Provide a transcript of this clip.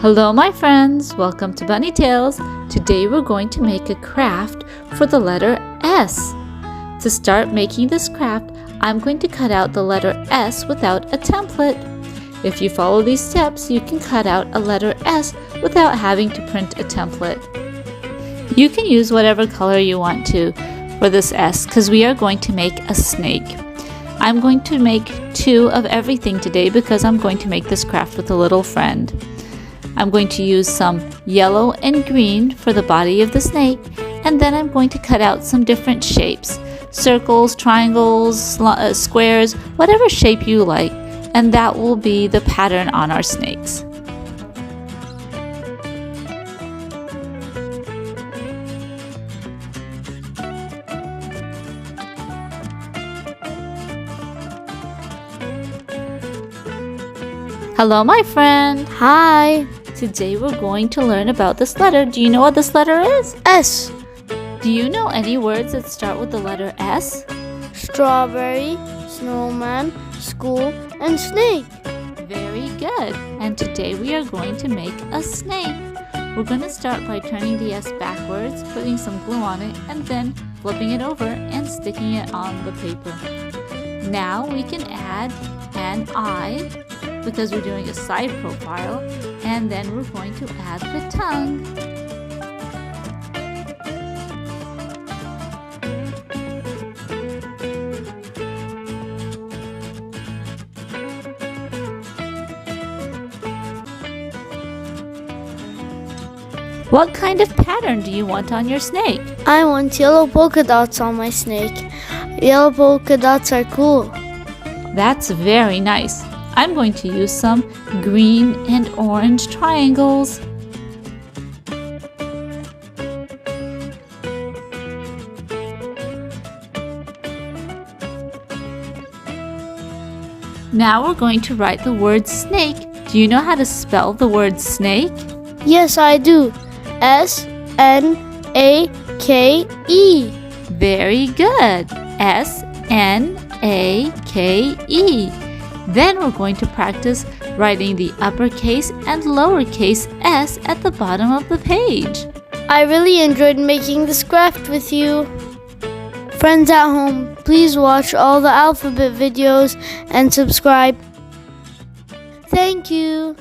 Hello my friends, welcome to Bunny Tales. Today we're going to make a craft for the letter S. To start making this craft, I'm going to cut out the letter S without a template. If you follow these steps, you can cut out a letter S without having to print a template. You can use whatever color you want to for this S because we are going to make a snake. I'm going to make 2 of everything today because I'm going to make this craft with a little friend. I'm going to use some yellow and green for the body of the snake, and then I'm going to cut out some different shapes. Circles, triangles, squares, whatever shape you like, and that will be the pattern on our snakes. Hello my friend! Hi! Today we're going to learn about this letter. Do you know what this letter is? S. Do you know any words that start with the letter S? Strawberry, snowman, school, and snake. Very good. And today we are going to make a snake. We're going to start by turning the S backwards, putting some glue on it, and then flipping it over and sticking it on the paper. Now we can add an eye because we're doing a side profile, and then we're going to add the tongue. What kind of pattern do you want on your snake? I want yellow polka dots on my snake. Yellow polka dots are cool. That's very nice. I'm going to use some green and orange triangles. Now we're going to write the word snake. Do you know how to spell the word snake? Yes, I do. S-N-A-K-E. Very good. S-N-A-K-E. Then we're going to practice writing the uppercase and lowercase s at the bottom of the page. I really enjoyed making this craft with you. Friends at home, please watch all the alphabet videos and subscribe. Thank you.